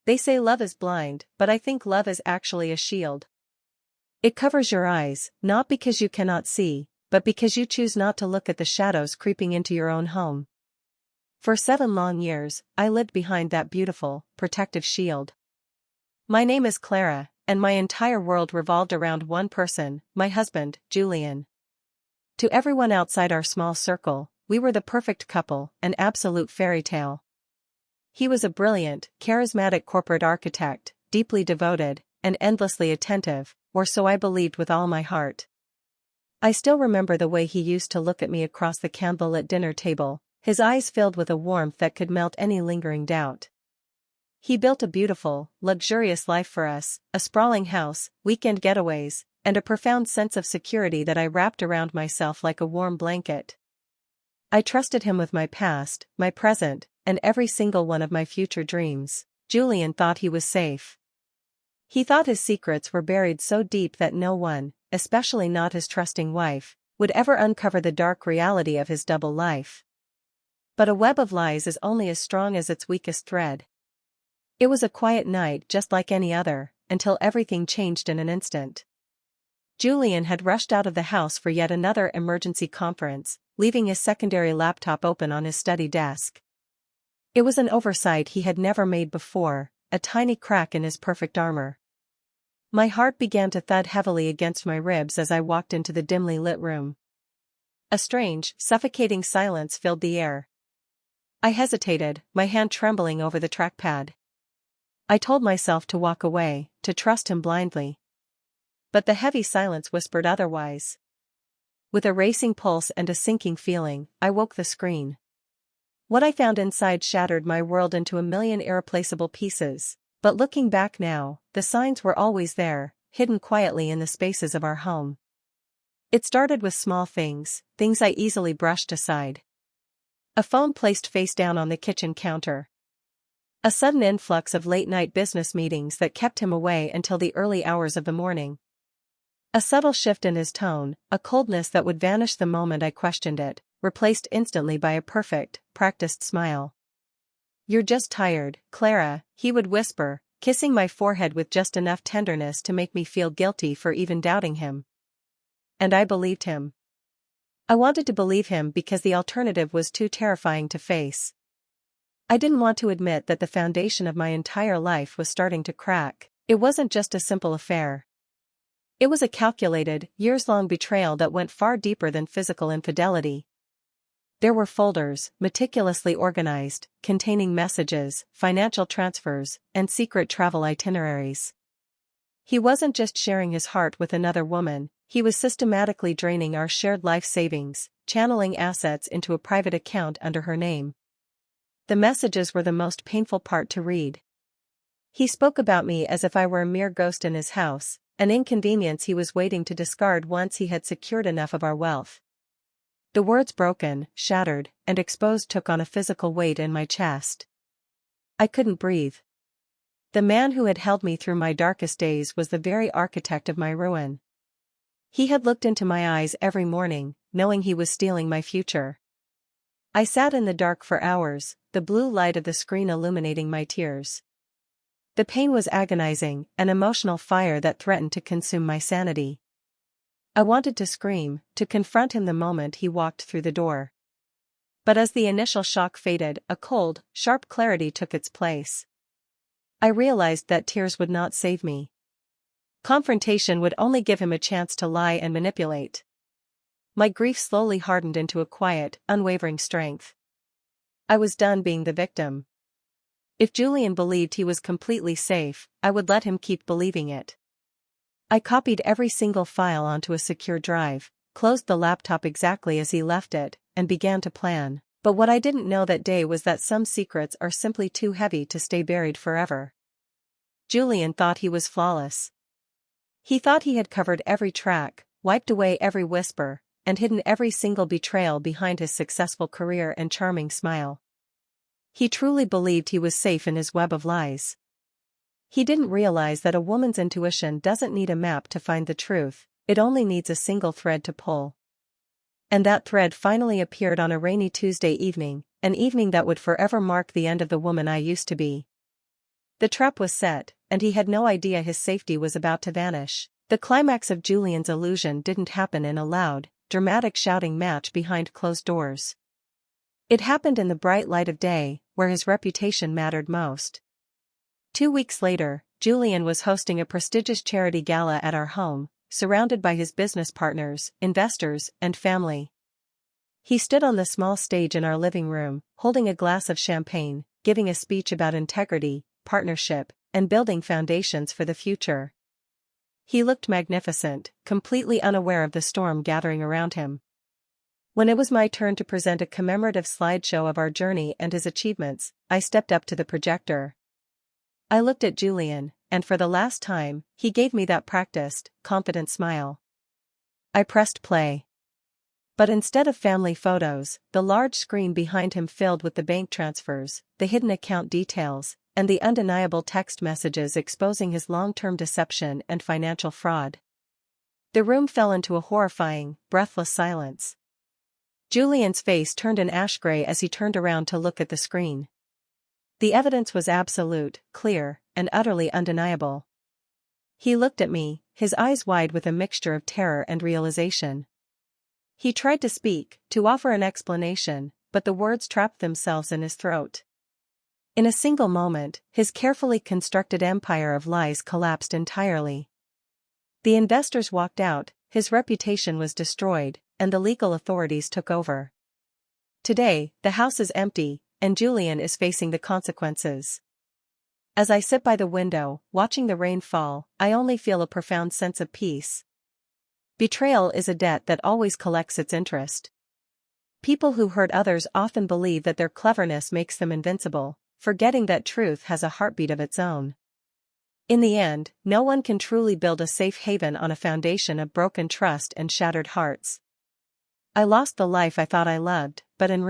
They say love is blind, but I think love is actually a shield. It covers your eyes, not because you cannot see, but because you choose not to look at the shadows creeping into your own home. For 7 long years, I lived behind that beautiful, protective shield. My name is Clara, and my entire world revolved around one person, my husband, Julian. To everyone outside our small circle, we were the perfect couple, an absolute fairy tale. He was a brilliant, charismatic corporate architect, deeply devoted, and endlessly attentive, or so I believed with all my heart. I still remember the way he used to look at me across the candlelit dinner table, his eyes filled with a warmth that could melt any lingering doubt. He built a beautiful, luxurious life for us, a sprawling house, weekend getaways, and a profound sense of security that I wrapped around myself like a warm blanket. I trusted him with my past, my present, and every single one of my future dreams. Julian thought he was safe. He thought his secrets were buried so deep that no one, especially not his trusting wife, would ever uncover the dark reality of his double life. But a web of lies is only as strong as its weakest thread. It was a quiet night just like any other, until everything changed in an instant. Julian had rushed out of the house for yet another emergency conference, leaving his secondary laptop open on his study desk. It was an oversight he had never made before, a tiny crack in his perfect armor. My heart began to thud heavily against my ribs as I walked into the dimly lit room. A strange, suffocating silence filled the air. I hesitated, my hand trembling over the trackpad. I told myself to walk away, to trust him blindly. But the heavy silence whispered otherwise. With a racing pulse and a sinking feeling, I woke the screen. What I found inside shattered my world into a million irreplaceable pieces, but looking back now, the signs were always there, hidden quietly in the spaces of our home. It started with small things I easily brushed aside. A phone placed face down on the kitchen counter. A sudden influx of late-night business meetings that kept him away until the early hours of the morning. A subtle shift in his tone, a coldness that would vanish the moment I questioned it, replaced instantly by a perfect, practiced smile. "You're just tired, Clara," he would whisper, kissing my forehead with just enough tenderness to make me feel guilty for even doubting him. And I believed him. I wanted to believe him because the alternative was too terrifying to face. I didn't want to admit that the foundation of my entire life was starting to crack. It wasn't just a simple affair. It was a calculated, years-long betrayal that went far deeper than physical infidelity. There were folders, meticulously organized, containing messages, financial transfers, and secret travel itineraries. He wasn't just sharing his heart with another woman, he was systematically draining our shared life savings, channeling assets into a private account under her name. The messages were the most painful part to read. He spoke about me as if I were a mere ghost in his house, an inconvenience he was waiting to discard once he had secured enough of our wealth. The words broken, shattered, and exposed took on a physical weight in my chest. I couldn't breathe. The man who had held me through my darkest days was the very architect of my ruin. He had looked into my eyes every morning, knowing he was stealing my future. I sat in the dark for hours, the blue light of the screen illuminating my tears. The pain was agonizing, an emotional fire that threatened to consume my sanity. I wanted to scream, to confront him the moment he walked through the door. But as the initial shock faded, a cold, sharp clarity took its place. I realized that tears would not save me. Confrontation would only give him a chance to lie and manipulate. My grief slowly hardened into a quiet, unwavering strength. I was done being the victim. If Julian believed he was completely safe, I would let him keep believing it. I copied every single file onto a secure drive, closed the laptop exactly as he left it, and began to plan. But what I didn't know that day was that some secrets are simply too heavy to stay buried forever. Julian thought he was flawless. He thought he had covered every track, wiped away every whisper, and hidden every single betrayal behind his successful career and charming smile. He truly believed he was safe in his web of lies. He didn't realize that a woman's intuition doesn't need a map to find the truth, it only needs a single thread to pull. And that thread finally appeared on a rainy Tuesday evening, an evening that would forever mark the end of the woman I used to be. The trap was set, and he had no idea his safety was about to vanish. The climax of Julian's illusion didn't happen in a loud, dramatic shouting match behind closed doors. It happened in the bright light of day, where his reputation mattered most. 2 weeks later, Julian was hosting a prestigious charity gala at our home, surrounded by his business partners, investors, and family. He stood on the small stage in our living room, holding a glass of champagne, giving a speech about integrity, partnership, and building foundations for the future. He looked magnificent, completely unaware of the storm gathering around him. When it was my turn to present a commemorative slideshow of our journey and his achievements, I stepped up to the projector. I looked at Julian, and for the last time, he gave me that practiced, confident smile. I pressed play. But instead of family photos, the large screen behind him filled with the bank transfers, the hidden account details, and the undeniable text messages exposing his long-term deception and financial fraud. The room fell into a horrifying, breathless silence. Julian's face turned an ash gray as he turned around to look at the screen. The evidence was absolute, clear, and utterly undeniable. He looked at me, his eyes wide with a mixture of terror and realization. He tried to speak, to offer an explanation, but the words trapped themselves in his throat. In a single moment, his carefully constructed empire of lies collapsed entirely. The investors walked out, his reputation was destroyed, and the legal authorities took over. Today, the house is empty, and Julian is facing the consequences. As I sit by the window, watching the rain fall, I only feel a profound sense of peace. Betrayal is a debt that always collects its interest. People who hurt others often believe that their cleverness makes them invincible, forgetting that truth has a heartbeat of its own. In the end, no one can truly build a safe haven on a foundation of broken trust and shattered hearts. I lost the life I thought I loved, but in